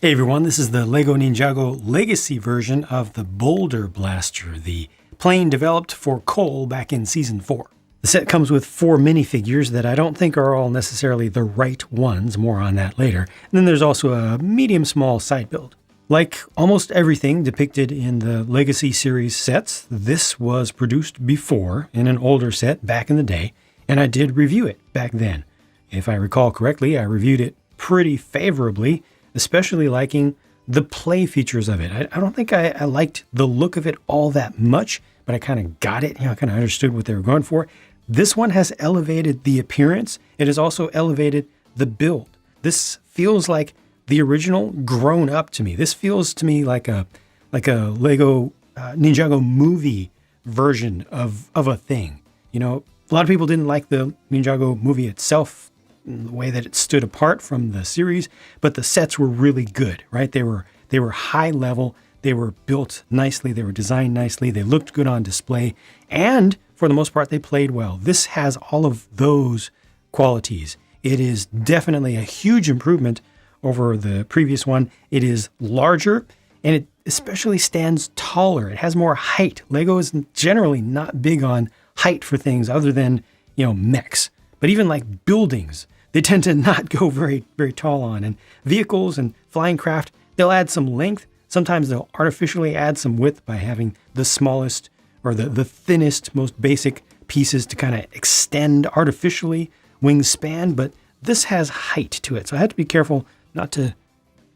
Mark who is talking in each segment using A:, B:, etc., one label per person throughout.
A: Hey everyone, this is the LEGO Ninjago Legacy version of the Boulder Blaster, the plane developed for Cole back in Season 4. The set comes with 4 minifigures that I don't think are all necessarily the right ones, more on that later. And then there's also a medium-small side build. Like almost everything depicted in the Legacy series sets, this was produced before in an older set back in the day, and I did review it back then. If I recall correctly, I reviewed it pretty favorably, especially liking the play features of it. I don't think I liked the look of it all that much, but I kind of got it. I kind of understood what they were going for. This one has elevated the appearance. It has also elevated the build. This feels like the original grown up to me. This feels to me like a Lego Ninjago movie version of a thing. You know, a lot of people didn't like the Ninjago movie itself, the way that it stood apart from the series, but the sets were really good, right? They were high level, they were built nicely, they were designed nicely, they looked good on display, and for the most part, they played well. This has all of those qualities. It is definitely a huge improvement over the previous one. It is larger, and it especially stands taller. It has more height. Lego is generally not big on height for things other than, mechs. But even like buildings, they tend to not go very, very tall on. And vehicles and flying craft, they'll add some length. Sometimes they'll artificially add some width by having the smallest or the thinnest, most basic pieces to kind of extend artificially wingspan. But this has height to it. So I have to be careful not to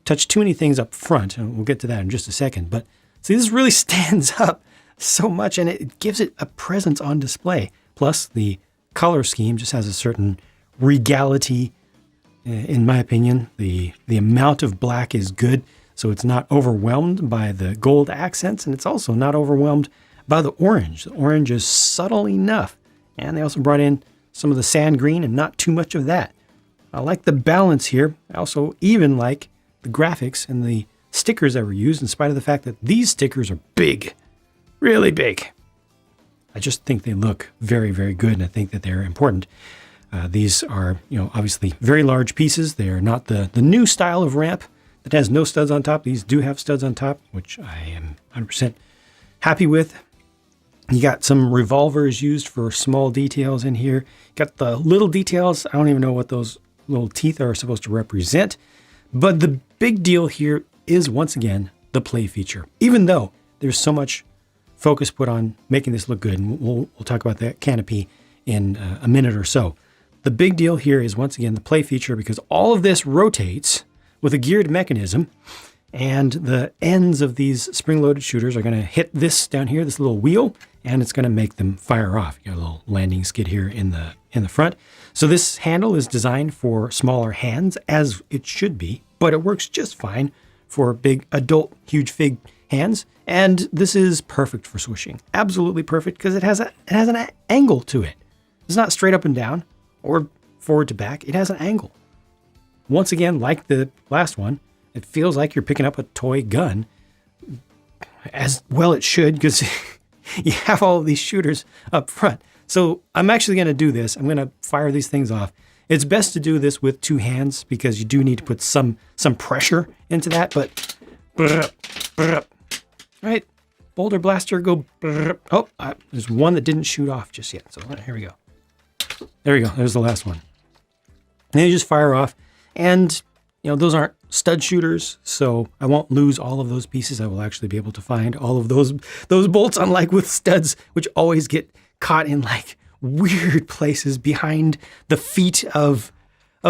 A: touch too many things up front. And we'll get to that in just a second. But see, this really stands up so much, and it gives it a presence on display. Plus, the color scheme just has a certain regality, in my opinion. The amount of black is good, so it's not overwhelmed by the gold accents, and it's also not overwhelmed by the orange. The orange is subtle enough, and they also brought in some of the sand green and not too much of that. I like the balance here. I also even like the graphics and the stickers that were used, in spite of the fact that these stickers are big, really big. I just think they look very, very good, and I think that they're important. These are, obviously very large pieces. They are not the new style of ramp that has no studs on top. These do have studs on top, which I am 100% happy with. You got some revolvers used for small details in here. Got the little details. I don't even know what those little teeth are supposed to represent. But the big deal here is, once again, the play feature. Even though there's so much focus put on making this look good, and we'll talk about that canopy in a minute or so. The big deal here is, once again, the play feature, because all of this rotates with a geared mechanism, and the ends of these spring-loaded shooters are going to hit this down here, this little wheel, and it's going to make them fire off. You got a little landing skid here in the front. So this handle is designed for smaller hands, as it should be, but it works just fine for big adult, huge fig hands. And this is perfect for swishing. Absolutely perfect, because it has an angle to it. It's not straight up and down or forward to back. It has an angle. Once again, like the last one, it feels like you're picking up a toy gun. As well it should, because you have all of these shooters up front. So I'm actually going to do this. I'm going to fire these things off. It's best to do this with 2 hands, because you do need to put some pressure into that. But right, Boulder Blaster, go. Oh, there's one that didn't shoot off just yet. So here we go. There we go. There's the last one. And you just fire off. And, those aren't stud shooters, so I won't lose all of those pieces. I will actually be able to find all of those bolts, unlike with studs, which always get caught in like weird places behind the feet of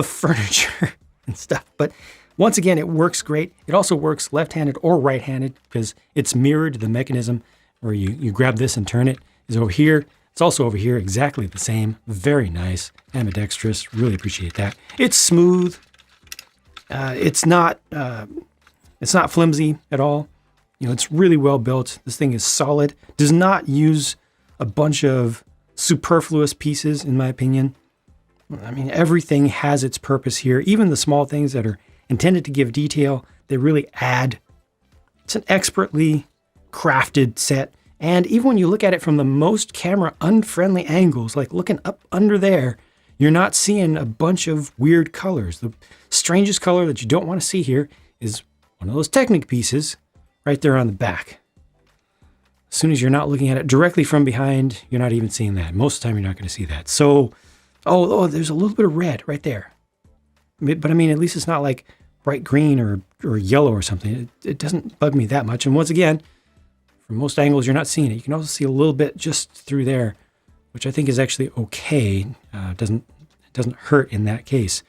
A: furniture and stuff. But once again, it works great. It also works left-handed or right-handed, because it's mirrored. The mechanism where you grab this and turn it is over here. It's also over here, exactly the same. Very nice, ambidextrous. Really appreciate that. It's smooth. It's not flimsy at all. It's really well built. This thing is solid. Does not use a bunch of superfluous pieces, in my opinion. I mean, everything has its purpose here. Even the small things that are intended to give detail, they really add. It's an expertly crafted set. And even when you look at it from the most camera unfriendly angles, like looking up under there, you're not seeing a bunch of weird colors. The strangest color that you don't want to see here is one of those Technic pieces right there on the back. As soon as you're not looking at it directly from behind, you're not even seeing that. Most of the time, you're not going to see that. So, there's a little bit of red right there. But I mean, at least it's not like bright green or yellow or something. It doesn't bug me that much. And once again, from most angles, you're not seeing it. You can also see a little bit just through there, which I think is actually okay. It doesn't hurt in that case.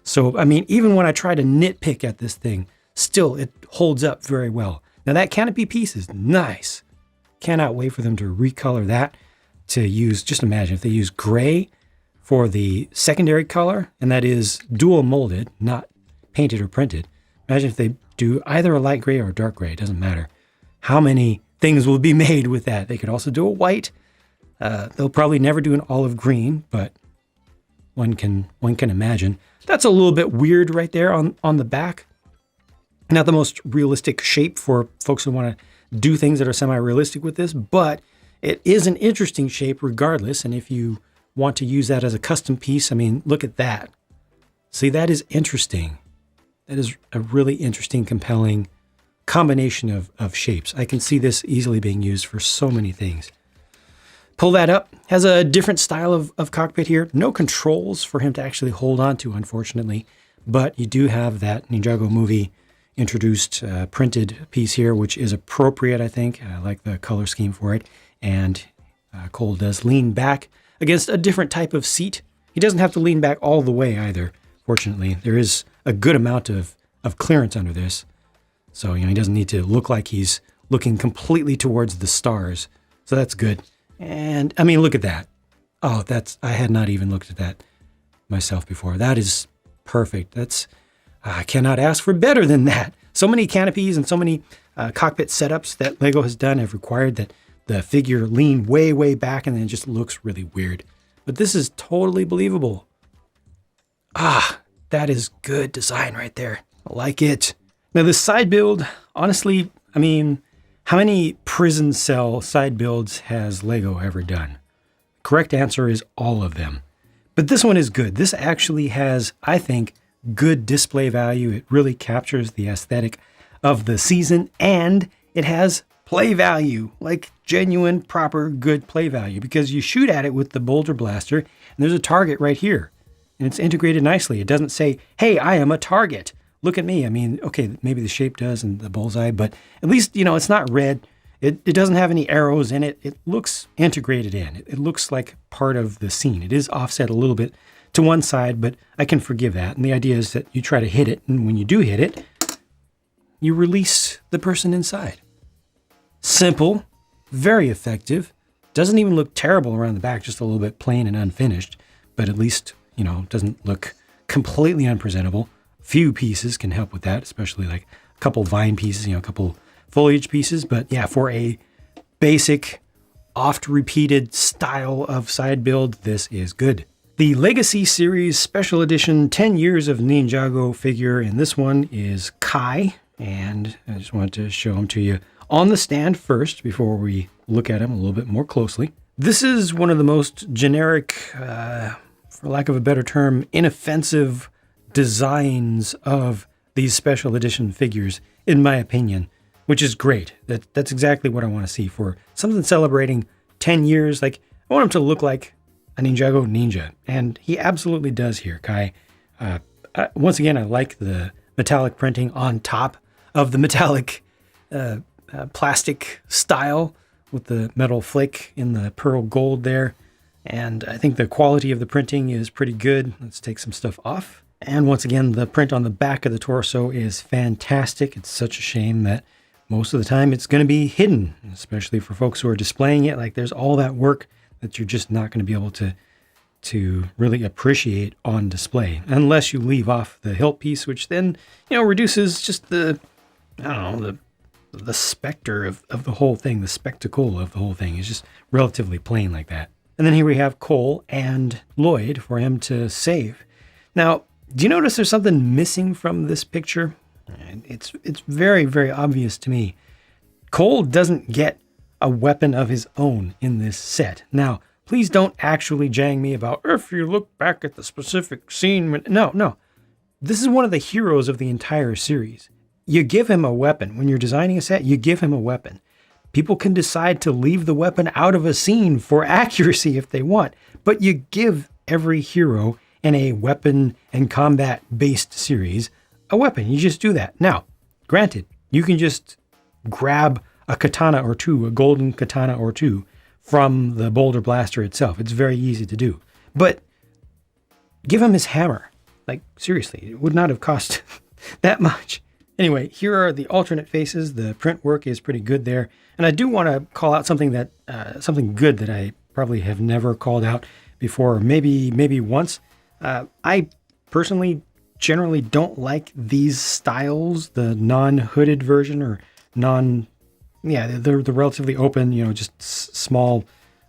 A: So, I mean, even when I try to nitpick at this thing, still it holds up very well. Now that Canopy piece is nice. Cannot wait for them to recolor that to use, just imagine if they use gray for the secondary color, and that is dual molded, not painted or printed. Imagine if they do either a light gray or a dark gray, it doesn't matter. How many things will be made with that? They could also do a white. They'll probably never do an olive green, but one can imagine. That's a little bit weird right there on the back. Not the most realistic shape for folks who want to do things that are semi-realistic with this, but it is an interesting shape regardless. And if you want to use that as a custom piece, I mean, look at that. See, that is interesting. That is a really interesting, compelling combination of shapes. I can see this easily being used for so many things. Pull that up. Has a different style of cockpit here. No controls for him to actually hold on to, unfortunately. But you do have that Ninjago movie introduced printed piece here, which is appropriate, I think. I like the color scheme for it. And Cole does lean back against a different type of seat. He doesn't have to lean back all the way either, fortunately. There is a good amount of clearance under this. So, he doesn't need to look like he's looking completely towards the stars. So that's good. And, I mean, look at that. Oh, I had not even looked at that myself before. That is perfect. I cannot ask for better than that. So many canopies and so many cockpit setups that LEGO has done have required that the figure lean way, way back, and then it just looks really weird. But this is totally believable. That is good design right there. I like it. Now, this side build, honestly, I mean, how many prison cell side builds has LEGO ever done? Correct answer is all of them. But this one is good. This actually has, I think, good display value. It really captures the aesthetic of the season, and it has play value, like genuine, proper, good play value, because you shoot at it with the Boulder Blaster, and there's a target right here, and it's integrated nicely. It doesn't say, hey, I am a target. Look at me. I mean, okay, maybe the shape does and the bullseye, but at least, it's not red. It doesn't have any arrows in it. It looks integrated in. It looks like part of the scene. It is offset a little bit to one side, but I can forgive that. And the idea is that you try to hit it, and when you do hit it, you release the person inside. Simple, very effective. Doesn't even look terrible around the back, just a little bit plain and unfinished, but at least, doesn't look completely unpresentable. Few pieces can help with that, especially like a couple vine pieces, a couple foliage pieces. But yeah, for a basic, oft-repeated style of side build, this is good. The Legacy Series Special Edition 10 Years of Ninjago figure, and this one is Kai. And I just wanted to show him to you on the stand first before we look at him a little bit more closely. This is one of the most generic, for lack of a better term, inoffensive designs of these special edition figures, in my opinion, which is great. That's exactly what I want to see for something celebrating 10 years. Like, I want him to look like a Ninjago ninja, and he absolutely does here, Kai. Once again, I like the metallic printing on top of the metallic plastic style with the metal flake in the pearl gold there. And I think the quality of the printing is pretty good. Let's take some stuff off. And once again, the print on the back of the torso is fantastic. It's such a shame that most of the time it's going to be hidden, especially for folks who are displaying it. Like, there's all that work that you're just not going to be able to really appreciate on display, unless you leave off the hilt piece, which then, reduces just the specter of the whole thing, the spectacle of the whole thing is just relatively plain like that. And then here we have Cole and Lloyd for him to save. Now, do you notice there's something missing from this picture? It's very, very obvious to me. Cole doesn't get a weapon of his own in this set. Now, please don't actually jang me about, if you look back at the specific scene. No. This is one of the heroes of the entire series. you give him a weapon. When you're designing a set, you give him a weapon. People can decide to leave the weapon out of a scene for accuracy if they want, but you give every hero in a weapon and combat-based series a weapon. You just do that. Now, granted, you can just grab a katana or two, a golden katana or two, from the Boulder Blaster itself. It's very easy to do. But give him his hammer. Like, seriously, it would not have cost that much. Anyway, here are the alternate faces. The print work is pretty good there. And I do want to call out something that something good that I probably have never called out before, or maybe once. I personally generally don't like these styles, the non-hooded version or the relatively open, just small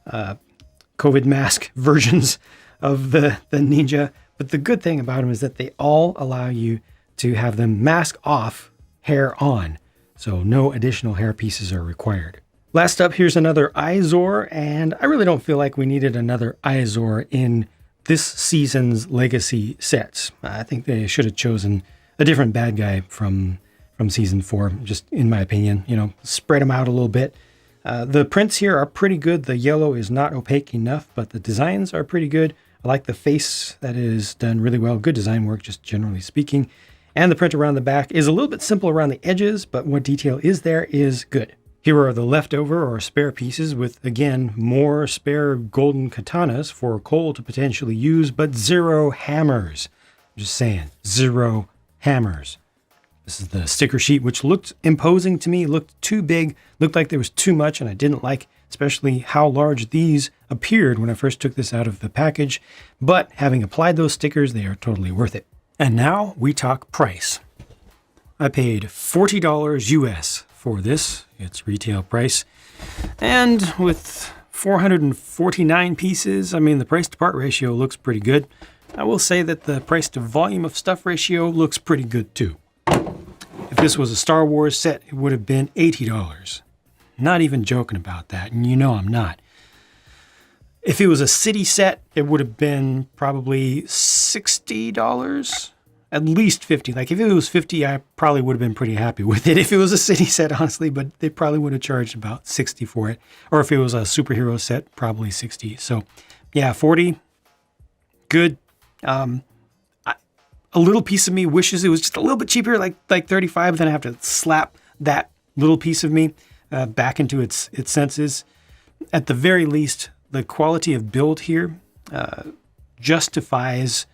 A: COVID mask versions of the Ninja. But the good thing about them is that they all allow you to have them mask off, hair on. So no additional hair pieces are required. Last up, here's another Izor, and I really don't feel like we needed another Izor in this season's Legacy sets. I think they should have chosen a different bad guy from season 4, just in my opinion. Spread them out a little bit. The prints here are pretty good. The yellow is not opaque enough, but the designs are pretty good. I like the face. That is done really well. Good design work, just generally speaking. And the print around the back is a little bit simple around the edges, but what detail is there is good. Here are the leftover or spare pieces with, again, more spare golden katanas for Cole to potentially use, but 0 hammers. I'm just saying, 0 hammers. This is the sticker sheet, which looked imposing to me, looked too big, looked like there was too much, and I didn't like especially how large these appeared when I first took this out of the package. But having applied those stickers, they are totally worth it. And now we talk price. I paid $40 US for this, its retail price. And with 449 pieces, the price to part ratio looks pretty good. I will say that the price to volume of stuff ratio looks pretty good too. If this was a Star Wars set, it would have been $80. Not even joking about that, and I'm not. If it was a city set, it would have been probably $60, at least $50. Like if it was $50, I probably would have been pretty happy with it. If it was a city set, honestly, but they probably would have charged about $60 for it. Or if it was a superhero set, probably $60. So yeah, $40, good. A little piece of me wishes it was just a little bit cheaper, like $35. Then I have to slap that little piece of me back into its senses. At the very least, the quality of build here justifies.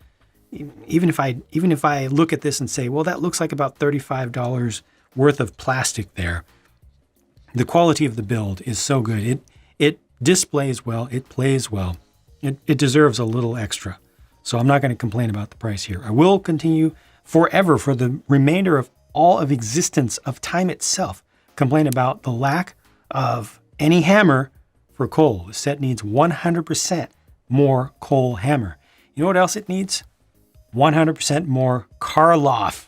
A: Even if I look at this and say, well, that looks like about $35 worth of plastic there. The quality of the build is so good. It displays well. It plays well. It deserves a little extra. So I'm not going to complain about the price here. I will continue forever, for the remainder of all of existence of time itself, complain about the lack of any hammer for Cole. The set needs 100% more Cole hammer. You know what else it needs? 100% more Karloff.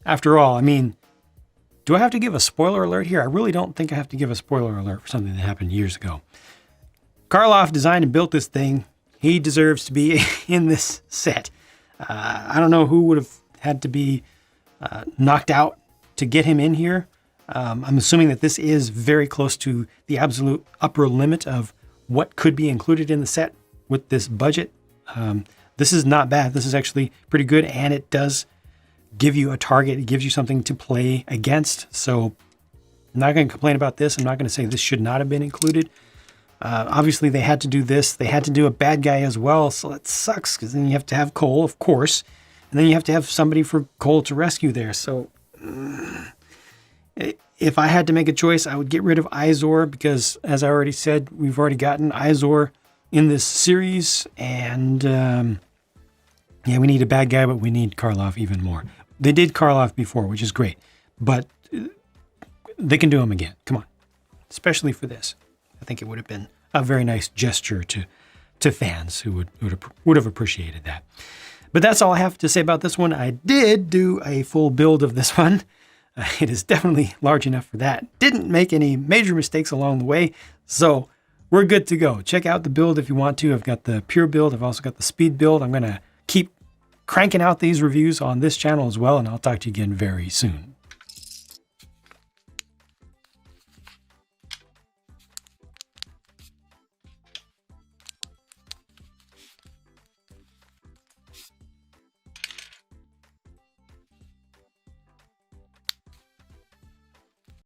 A: After all, do I have to give a spoiler alert here? I really don't think I have to give a spoiler alert for something that happened years ago. Karloff designed and built this thing. He deserves to be in this set. I don't know who would have had to be knocked out to get him in here. I'm assuming that this is very close to the absolute upper limit of what could be included in the set with this budget. This is not bad. This is actually pretty good, and it does give you a target. It gives you something to play against. So I'm not going to complain about this. I'm not going to say this should not have been included. Obviously, they had to do this. They had to do a bad guy as well, so that sucks, because then you have to have Cole, of course, and then you have to have somebody for Cole to rescue there. So if I had to make a choice, I would get rid of Izor, because, as I already said, we've already gotten Izor in this series, and we need a bad guy, but we need Karloff even more. They did Karloff before, which is great, but they can do him again. Come on, especially for this. I think it would have been a very nice gesture to fans who would have appreciated that. But that's all I have to say about this one. I did do a full build of this one. It is definitely large enough for that. Didn't make any major mistakes along the way, so we're good to go. Check out the build if you want to. I've got the pure build. I've also got the speed build. I'm going to keep cranking out these reviews on this channel as well, and I'll talk to you again very soon.